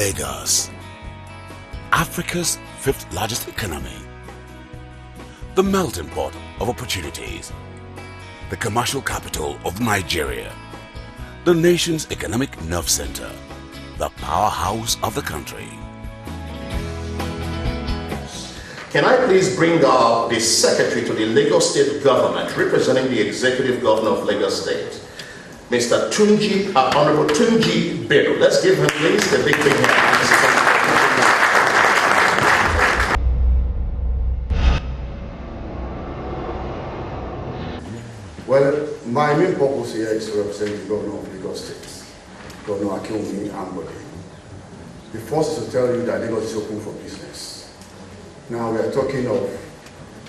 Lagos, Africa's fifth largest economy, the melting pot of opportunities, the commercial capital of Nigeria, the nation's economic nerve center, the powerhouse of the country. Can I please bring up the Secretary to the Lagos State Government, representing the Executive Governor of Lagos State, Mr. Honorable Tunji Bello. Let's give him, please, the big hand. Well, my main purpose here is to represent the Governor of Lagos State, Governor Akinwumi Ambode. The first is to tell you that Lagos is open for business. Now we are talking of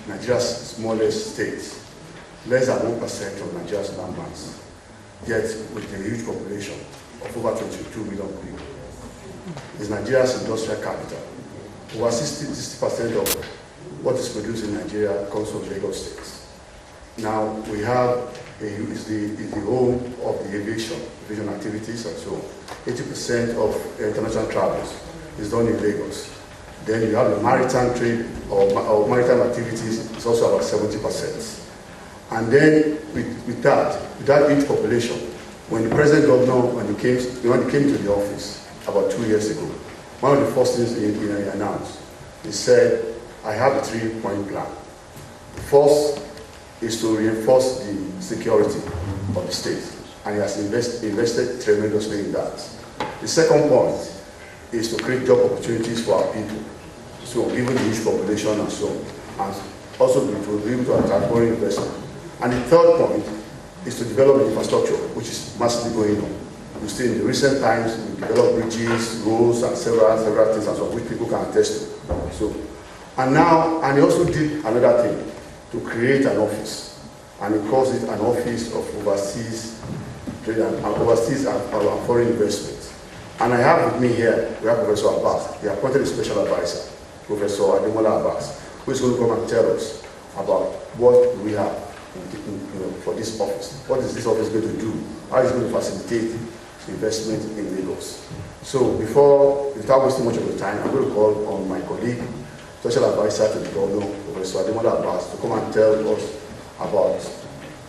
Nigeria's smallest state, less than 1% of Nigeria's land mass, yet with a huge population of over 22 million people. It's Nigeria's industrial capital. Over 60% of what is produced in Nigeria comes from Lagos State. Now we have is the home of the aviation activities and so on. 80% of international travels is done in Lagos. Then you have the maritime trade or maritime activities is also about 70%. And then with that huge population, when the present governor, when he came to the office about 2 years ago, one of the first things he announced, he said, I have a 3-point plan. The first is to reinforce the security of the state, and he has invested tremendously in that. The second point is to create job opportunities for our people, so given the huge population and so on, and also to be able to attract foreign investment. And the third point is to develop the infrastructure, which is massively going on. You see, in the recent times, we developed bridges, roads, and several things and so on, which people can attest to. So, and he also did another thing, to create an office, and he calls it an office of overseas trade and foreign investment. And I have with me here, we have Professor Abbas. He appointed a special advisor, Professor Ademola Abbas, who is going to come and tell us about what we have for this office. What is this office going to do? How is it going to facilitate investment in Lagos? So without wasting much of the time, I'm going to call on my colleague, special advisor to the governor, Professor Ademola Abbas, to come and tell us about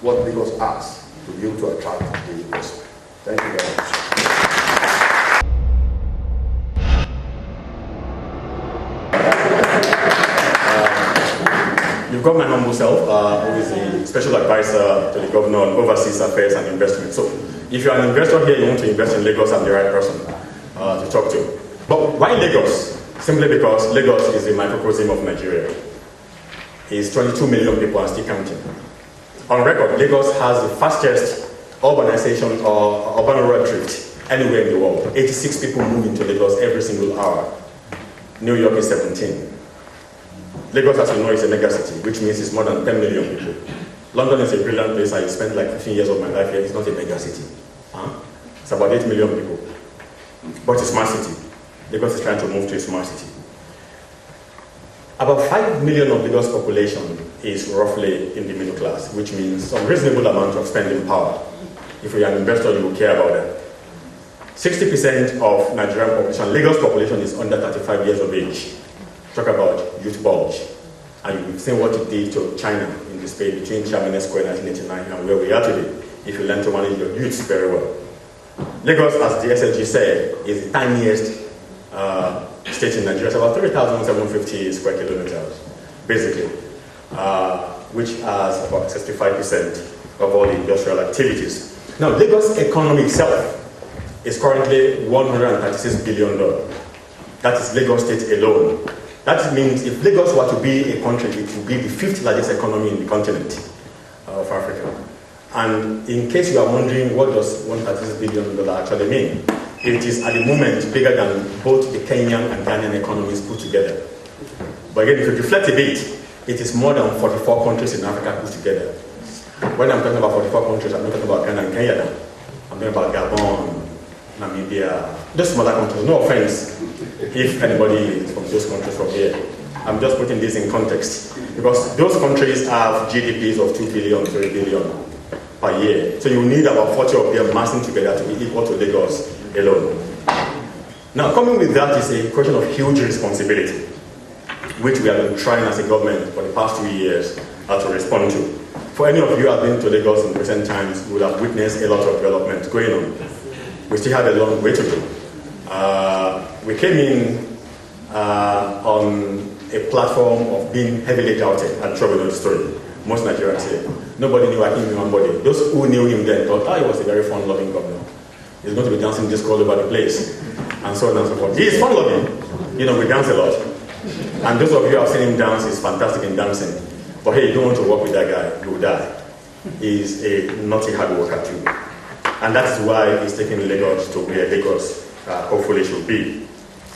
what Lagos has to be able to attract the investment. Thank you very much. You've got my humble self, who is the special advisor to the governor on overseas affairs and investment. So, if you're an investor here, you want to invest in Lagos, I'm the right person to talk to. But why Lagos? Simply because Lagos is the microcosm of Nigeria. It's 22 million people and still counting. On record, Lagos has the fastest urbanization or urban rural drift anywhere in the world. 86 people move into Lagos every single hour. New York is 17. Lagos, as you know, is a megacity, which means it's more than 10 million people. London is a brilliant place. I spent like 15 years of my life here. It's not a megacity. It's about 8 million people. But it's a smart city. Lagos is trying to move to a smart city. About 5 million of Lagos population is roughly in the middle class, which means some reasonable amount of spending power. If you're an investor, you will care about that. 60% of Nigerian population, Lagos population, is under 35 years of age. Talk about youth bulge. And you've seen what it did to China in the space between Tiananmen Square 1989 and where we are today, if you learn to manage your youth very well. Lagos, as the SLG said, is the tiniest state in Nigeria. It's about 3,750 square kilometers, basically, which has about 65% of all the industrial activities. Now, Lagos' economy itself is currently $136 billion. That is Lagos State alone. That means if Lagos were to be a country, it would be the 5th largest economy in the continent of Africa. And in case you are wondering what does $136 billion actually mean, it is at the moment bigger than both the Kenyan and Ghanaian economies put together. But again, if you reflect a bit, it is more than 44 countries in Africa put together. When I'm talking about 44 countries, I'm not talking about Ghana and Kenya. I'm talking about Gabon, Namibia, just smaller countries. No offense if anybody is from those countries from here. I'm just putting this in context because those countries have GDPs of 2 billion, 3 billion per year. So you need about 40 of them massing together to be equal to Lagos alone. Now, coming with that is a question of huge responsibility, which we have been trying as a government for the past 2 years to respond to. For any of you who have been to Lagos in recent times, you will have witnessed a lot of development going on. We still have a long way to do. We came in on a platform of being heavily doubted and trouble on the story. Most Nigerians here. Nobody knew Akim Imambode. Those who knew him then thought, he was a very fun-loving governor. He's going to be dancing disco all over the place, and so on and so forth. He is fun-loving. You know, we dance a lot. And those of you who have seen him dance, he's fantastic in dancing. But hey, you don't want to work with that guy, you will die. He's a naughty hard worker too. And that is why he's taking Lagos to where Lagos hopefully should be.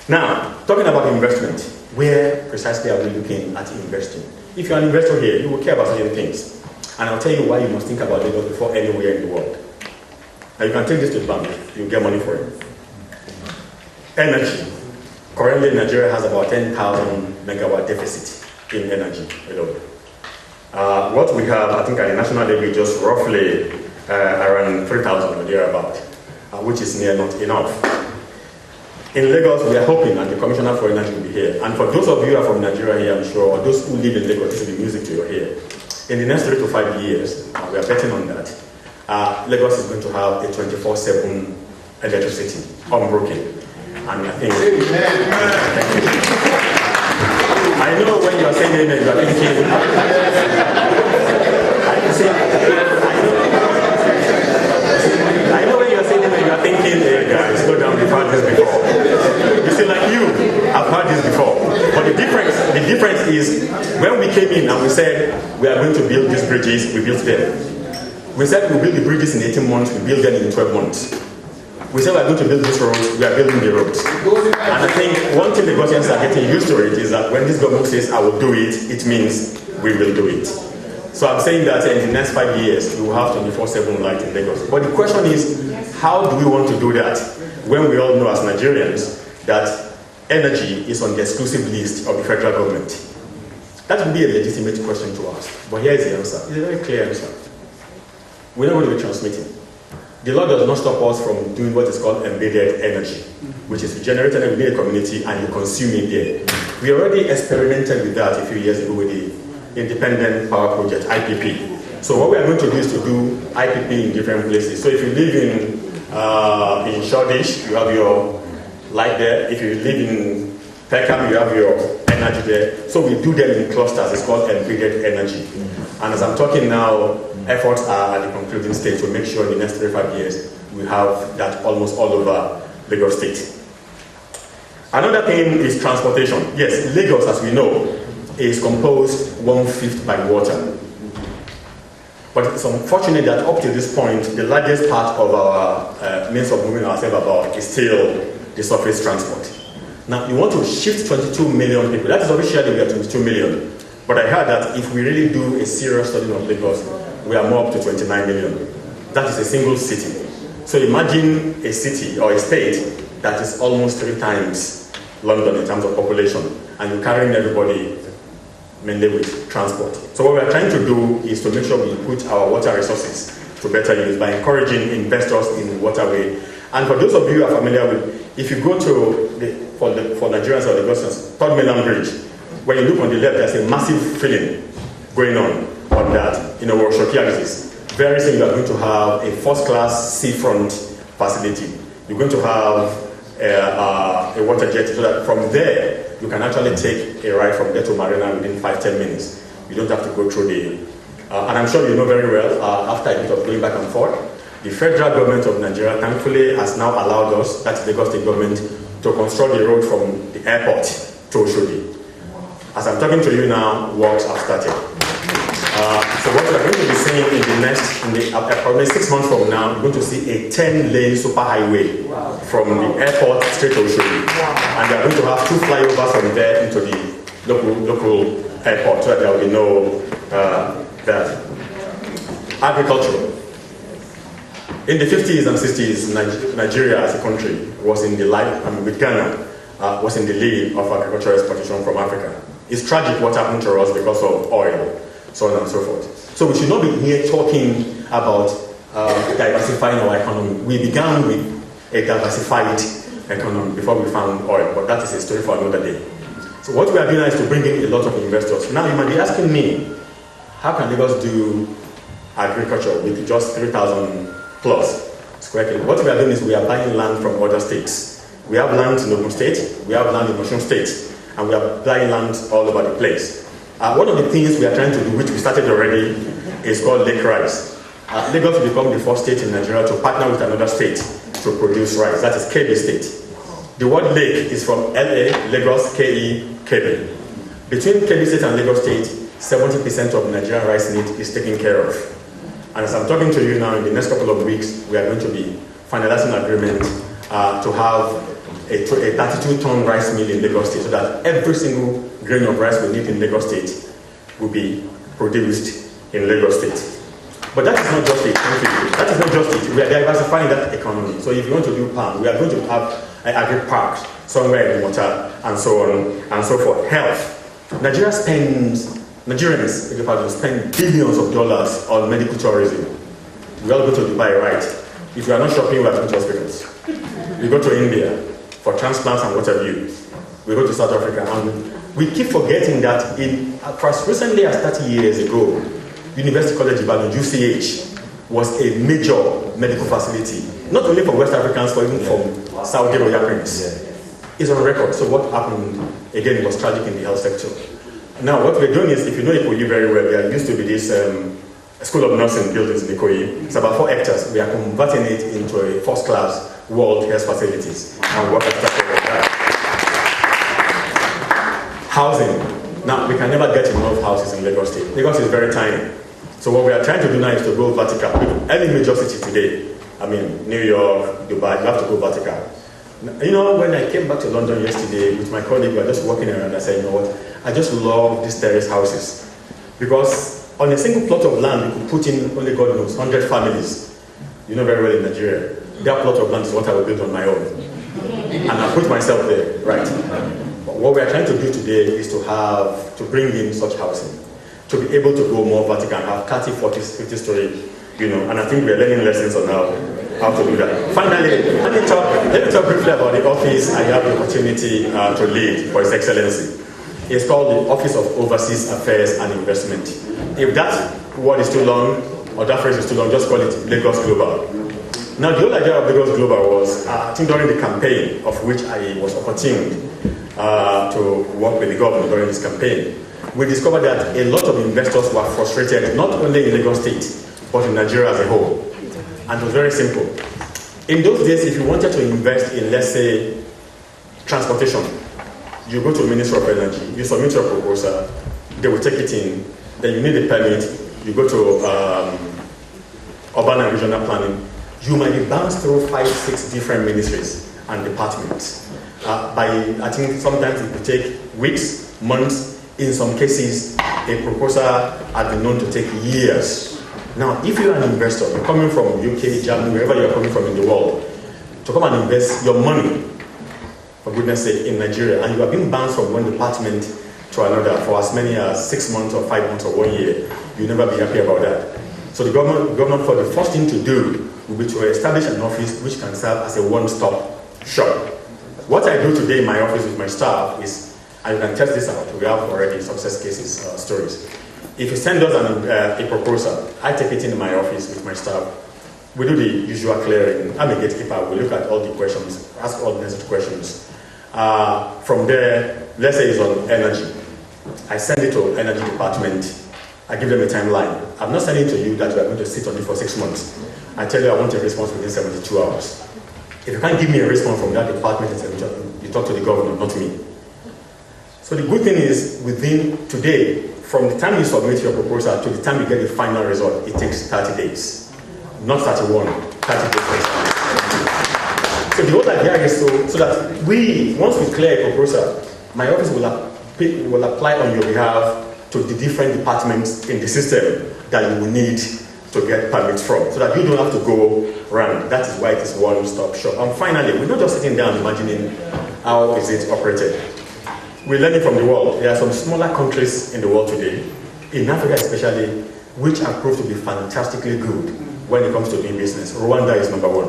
Now, talking about investment, where precisely are we looking at investing? If you're an investor here, you will care about certain things. And I'll tell you why you must think about Lagos before anywhere in the world. Now, you can take this to the bank, you'll get money for it. Energy. Currently, Nigeria has about 10,000 megawatt deficit in energy alone. What we have, I think at the national level, just roughly around 3,000 or thereabout, which is near not enough. In Lagos, we are hoping, and the Commissioner for Energy will be here. And for those of you who are from Nigeria here, I'm sure, or those who live in Lagos, this will be music to your ear. In the next 3 to 5 years, we are betting on that. Lagos is going to have a 24/7 electricity, unbroken. And I think, I know when you are saying amen, you are thinking, I know when you are saying amen, you are thinking, hey guys, slow down, we've heard this before. You see, like you, I've heard this before. But the difference is, when we came in and we said, we are going to build these bridges, we built them. We said we'll build the bridges in 18 months, we build them in 12 months. We said we're going to build these roads, we are building the roads. And I think one thing the Lagosians are getting used to it is that when this government says, I will do it, it means we will do it. So I'm saying that in the next 5 years, we will have 24/7 light in Lagos. But the question is, how do we want to do that when we all know as Nigerians that energy is on the exclusive list of the federal government? That would be a legitimate question to ask. But here is the answer. It's a very clear answer. We're not going to be transmitting. The law does not stop us from doing what is called embedded energy, which is generated within a community and you consume it there. We already experimented with that a few years ago with the Independent Power Project, IPP. So what we are going to do is to do IPP in different places. So if you live in Shoreditch, you have your light there. If you live in Peckham, you have your energy there. So we do them in clusters. It's called embedded energy. And as I'm talking now, efforts are at the concluding stage to make sure in the next 3 to 5 years we have that almost all over Lagos State. Another thing is transportation. Yes, Lagos, as we know, is composed 1/5 by water. But it's unfortunate that up to this point, the largest part of our means of moving ourselves about is still the surface transport. Now, you want to shift 22 million people. That is officially we are 22 million. But I heard that if we really do a serious study of Lagos, we are more up to 29 million. That is a single city. So imagine a city or a state that is almost 3 times London in terms of population, and you're carrying everybody mainly with transport. So what we are trying to do is to make sure we put our water resources to better use by encouraging investors in waterway. And for those of you who are familiar with, if you go to, for Nigerians or Lagosians, Third Mainland Bridge, when you look on the left, there's a massive filling going on that, Shoki axis. Very soon you are going to have a first-class seafront facility. You're going to have a water jet, so that from there, you can actually take a ride from there to Marina within 5-10 minutes. You don't have to go through the, and I'm sure you know very well, after a bit of going back and forth, the federal government of Nigeria thankfully has now allowed us, that's the Lagos State government, to construct the road from the airport to Oshodi. As I'm talking to you now, works have started. So what we're going to be seeing probably 6 months from now, we're going to see a 10-lane superhighway from the airport straight to Oshodi. And they're going to have 2 flyovers from there into the local airport, so that there will be no that. Agriculture. In the 50s and 60s, Nigeria as a country was in the with Ghana, was in the lead of agricultural exportation from Africa. It's tragic what happened to us because of oil, so on and so forth. So we should not be here talking about diversifying our economy. We began with a diversified economy before we found oil, but that is a story for another day. So what we are doing now is to bring in a lot of investors. Now you might be asking me, how can Lagos do agriculture with just 3,000 plus square kilometers? What we are doing is we are buying land from other states. We have land in Ogun State, we have land in Osun State, and we are buying land all over the place. One of the things we are trying to do, which we started already, is called lake rice. Lagos will become the first state in Nigeria to partner with another state to produce rice. That is Kebbi State. The word lake is from LA, Lagos, KE, Kebbi. Between Kebbi State and Lagos State, 70% of Nigerian rice need is taken care of. And as I'm talking to you now, in the next couple of weeks, we are going to be finalizing an agreement to have a 32-ton rice mill in Lagos State, so that every single grain of rice we need in Lagos State will be produced in Lagos State. But that is not just it. Thank you. That is not just it. We are diversifying that economy. So if you want to do palm, we are going to have agri-parks somewhere in the water, and so on and so forth. Health. Nigerians spend billions of dollars on medical tourism. We all go to Dubai, right? If you are not shopping, we are going to hospitals. We go to India for transplants and what have you. We go to South Africa, and we keep forgetting that as recently as 30 years ago, University College Ibadan, UCH, was a major medical facility, not only for West Africans, but even from Saudi Royal Prince. It's on record. So what happened, again, was tragic in the health sector. Now, what we're doing is, if you know Ikoyi very well, there used to be this School of Nursing buildings in Ikoyi. It's about 4 hectares. We are converting it into a first-class world health facilities. And what housing. Now, we can never get enough houses in Lagos State. Lagos is very tiny. So what we are trying to do now is to go vertical. Any major city today, I mean, New York, Dubai, you have to go vertical. You know, when I came back to London yesterday with my colleague, we were just walking around, I said, you know what, I just love these terrace houses. Because on a single plot of land, you could put in, only God knows, 100 families. You know very well in Nigeria. That plot of land is what I will build on my own. And I put myself there, right? But what we are trying to do today is to bring in such housing, to be able to go more vertical and have 30, 40, 50 story, you know, and I think we are learning lessons on how to do that. Finally, let me talk briefly about the office I have the opportunity to lead for His Excellency. It's called the Office of Overseas Affairs and Investment. If that word is too long, or that phrase is too long, just call it Lagos Global. Now, the whole idea of Lagos Global was, I think during the campaign of which I was opportuned to work with the government during this campaign, we discovered that a lot of investors were frustrated, not only in Lagos State, but in Nigeria as a whole. And it was very simple. In those days, if you wanted to invest in, let's say, transportation, you go to the Ministry of Energy, you submit your proposal, they will take it in, then you need a permit, you go to urban and regional planning, you might be bounced through 5, 6 different ministries and departments. I think sometimes it could take weeks, months. In some cases, a proposal has been known to take years. Now, if you're an investor, you're coming from UK, Germany, wherever you're coming from in the world, to come and invest your money, for goodness sake, in Nigeria, and you have been bounced from one department to another for as many as 6 months or 5 months or 1 year, you'll never be happy about that. So the government, for the first thing to do will be to establish an office which can serve as a one-stop shop. What I do today in my office with my staff is, and you can test this out, we have already success cases, stories. If you send us a proposal, I take it into my office with my staff. We do the usual clearing. I'm a gatekeeper. We look at all the questions, ask all the necessary questions. From there, let's say it's on energy. I send it to energy department. I give them a timeline. I'm not sending to you that we are going to sit on it for 6 months. I tell you I want a response within 72 hours. If you can't give me a response from that department, you talk to the governor, not me. So the good thing is, within today, from the time you submit your proposal to the time you get the final result, it takes 30 days. Not 31, 30 days. So the whole idea is so that once we clear a proposal, my office will apply on your behalf to the different departments in the system that you will need to get permits from, so that you don't have to go around. That is why it is one-stop shop. And finally, we're not just sitting down imagining how is it operated. We're learning from the world. There are some smaller countries in the world today, in Africa especially, which have proved to be fantastically good when it comes to doing business. Rwanda is number 1.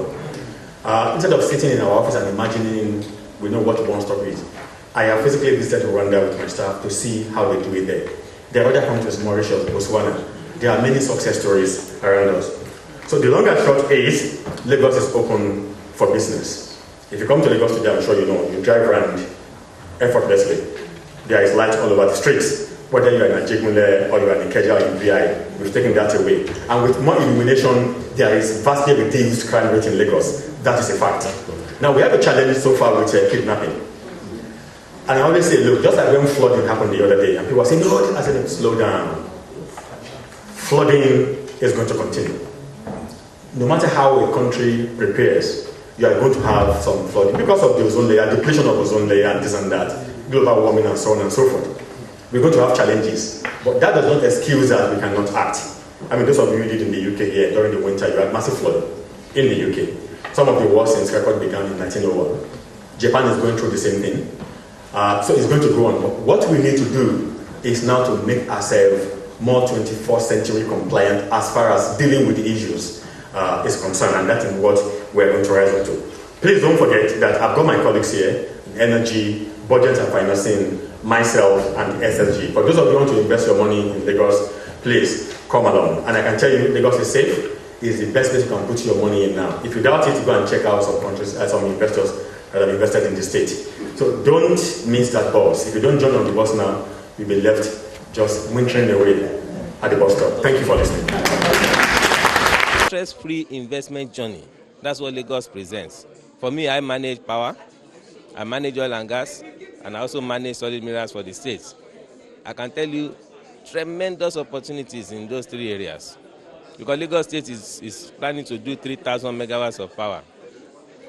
Instead of sitting in our office and imagining we know what one stop is, I have physically visited Rwanda with my staff to see how they do it there. There are other countries, Mauritius, Botswana. There are many success stories around us. So the long and short is, Lagos is open for business. If you come to Lagos today, I'm sure you know, you drive around effortlessly. There is light all over the streets. Whether you are in Ajegunle or you are in Ikeja or in VI, we've taken that away. And with more illumination, there is vastly reduced crime rate in Lagos. That is a fact. Now, we have a challenge so far with kidnapping. And I always say, look, just like when flooding happened the other day, and people say, no, I said, slow down. Flooding is going to continue. No matter how a country prepares, you are going to have some flooding because of the ozone layer, depletion of ozone layer, and this and that, global warming, and so on and so forth. We're going to have challenges, but that does not excuse that we cannot act. I mean, those of you who did in the UK here during the winter, you had massive flooding in the UK. Some of the worst since record began in 1901. Japan is going through the same thing. So it's going to go on. But what we need to do is now to make ourselves more 21st century compliant as far as dealing with the issues is concerned, and that is what we're going to rise up to. Please don't forget that I've got my colleagues here, energy, budget and financing, myself, and SSG. For those of you who want to invest your money in Lagos, please come along. And I can tell you, Lagos is safe. It's the best place you can put your money in now. If you doubt it, go and check out some countries, some investors that have invested in the state. So don't miss that bus. If you don't join on the bus now, you'll be left just wintering away at the bus stop. Thank you for listening. Stress-free investment journey. That's what Lagos presents. For me, I manage power, I manage oil and gas, and I also manage solid minerals for the state. I can tell you tremendous opportunities in those three areas. Because Lagos State is planning to do 3,000 megawatts of power,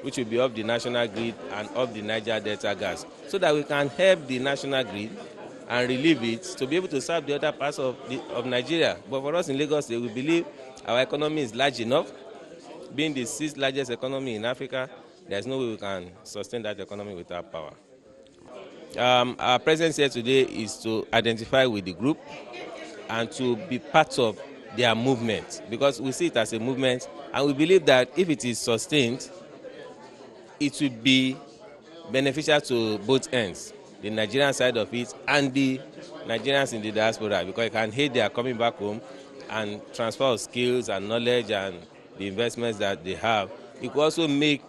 which will be off the national grid and off the Niger Delta gas, so that we can help the national grid and relieve it to be able to serve the other parts of Nigeria. But for us in Lagos State, we believe our economy is large enough. Being the 6th largest economy in Africa, there's no way we can sustain that economy without power. Our presence here today is to identify with the group and to be part of their movement, because we see it as a movement, and we believe that if it is sustained, it will be beneficial to both ends, the Nigerian side of it and the Nigerians in the diaspora, because it can aid their coming back home and transfer of skills and knowledge and the investments that they have. It will also make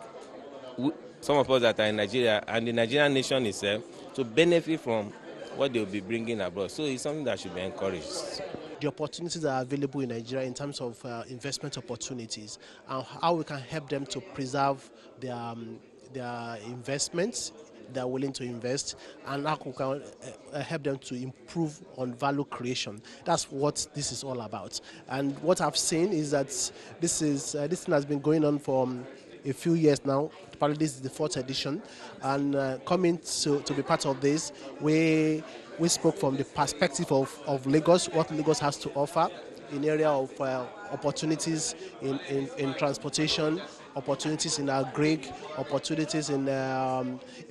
some of us that are in Nigeria and the Nigerian nation itself to benefit from what they will be bringing abroad. So it's something that should be encouraged. The opportunities that are available in Nigeria in terms of investment opportunities and how we can help them to preserve their investments they're willing to invest, and how we can help them to improve on value creation. That's what this is all about. And what I've seen is that this thing has been going on for a few years now. Probably this is the 4th edition, and coming to be part of this, we spoke from the perspective of Lagos, what Lagos has to offer in area of opportunities in transportation, opportunities in agri, opportunities in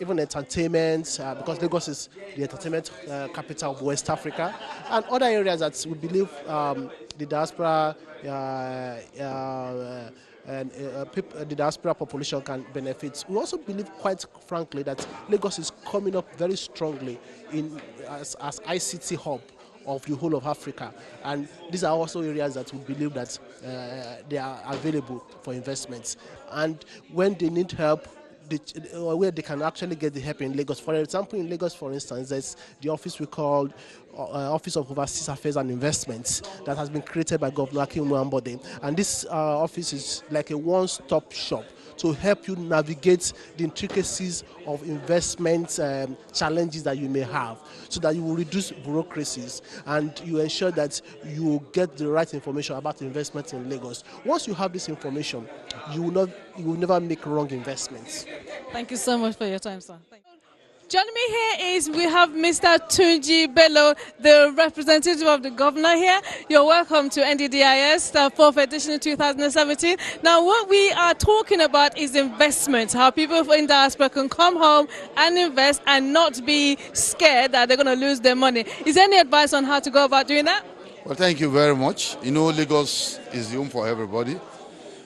even entertainment, because Lagos is the entertainment capital of West Africa, and other areas that we believe the diaspora and the diaspora population can benefit. We also believe, quite frankly, that Lagos is coming up very strongly as ICT hub of the whole of Africa, and these are also areas that we believe that they are available for investments, and when they need help, where they can actually get the help in Lagos. For example, in Lagos, for instance, there's the office we call Office of Overseas Affairs and Investments that has been created by Governor Akin Mwambode, and this office is like a one-stop shop to help you navigate the intricacies of investment challenges that you may have, so that you will reduce bureaucracies and you ensure that you get the right information about investment in Lagos. Once you have this information, you will never make wrong investments. Thank you so much for your time, sir. Joining me here we have Mr. Tunji Bello, the representative of the governor here. You're welcome to NDDIS, the 4th edition of 2017. Now, what we are talking about is investment, how people in diaspora can come home and invest and not be scared that they're going to lose their money. Is there any advice on how to go about doing that? Well, thank you very much. You know, Lagos is the home for everybody.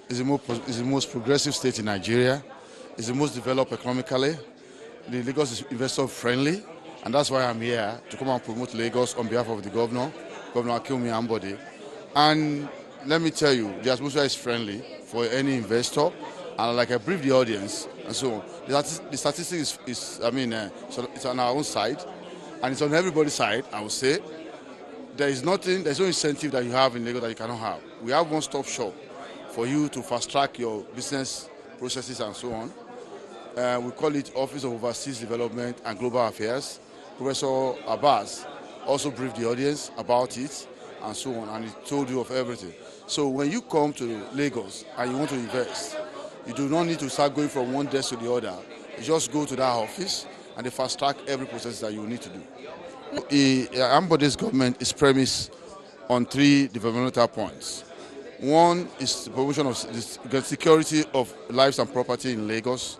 is the most progressive state in Nigeria. It's the most developed economically. The Lagos is investor friendly, and that's why I'm here to come and promote Lagos on behalf of the governor, Governor Akinwumi Ambode. And let me tell you, the atmosphere is friendly for any investor. And like I briefed the audience, and so the statistics is it's on our own side, and it's on everybody's side. I would say there's no incentive that you have in Lagos that you cannot have. We have one-stop shop for you to fast-track your business processes and so on. We call it Office of Overseas Development and Global Affairs. Professor Abbas also briefed the audience about it and so on, and he told you of everything. So when you come to Lagos and you want to invest, you do not need to start going from one desk to the other. You just go to that office and they fast-track every process that you need to do. Ambode's government is premised on 3 developmental points. One is the promotion of the security of lives and property in Lagos.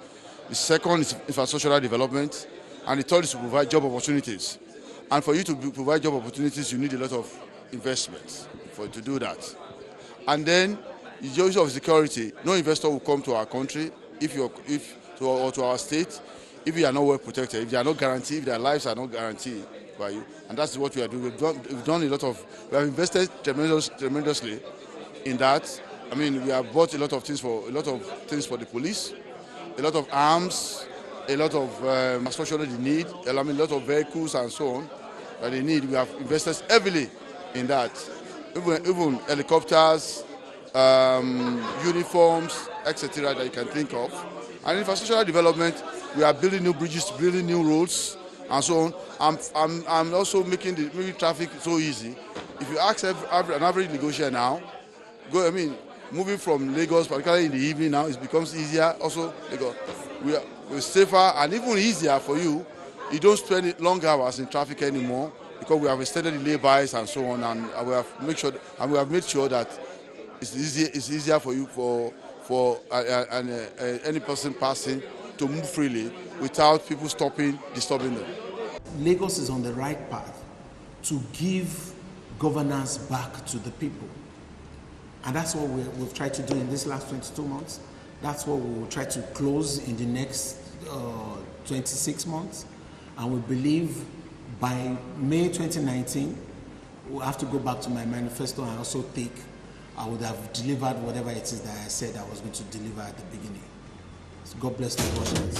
The second is infrastructural development. And the third is to provide job opportunities. And for you to provide job opportunities, you need a lot of investments to do that. And then the issue of security. No investor will come to our country or to our state if you are not well protected, if they are not guaranteed, if their lives are not guaranteed by you. And that's what we are doing. We have invested tremendously in that. I mean, we have bought a lot of things for the police, a lot of arms, a lot of infrastructure they need, a lot of vehicles and so on that they need. We have invested heavily in that. Even helicopters, uniforms, etc. that you can think of. And infrastructural development, we are building new bridges, building new roads, and so on. I'm also making traffic so easy. If you ask an average negotiator now, moving from Lagos, particularly in the evening now, it becomes easier. Also, we're safer and even easier for you. You don't spend long hours in traffic anymore because we have extended the laybys and so on, and we have made sure that it's easier for you for any person passing to move freely without people disturbing them. Lagos is on the right path to give governance back to the people. And that's what we've tried to do in this last 22 months. That's what we will try to close in the next 26 months. And we believe by May 2019, we'll have to go back to my manifesto and also think I would have delivered whatever it is that I said I was going to deliver at the beginning. So God bless the Russians.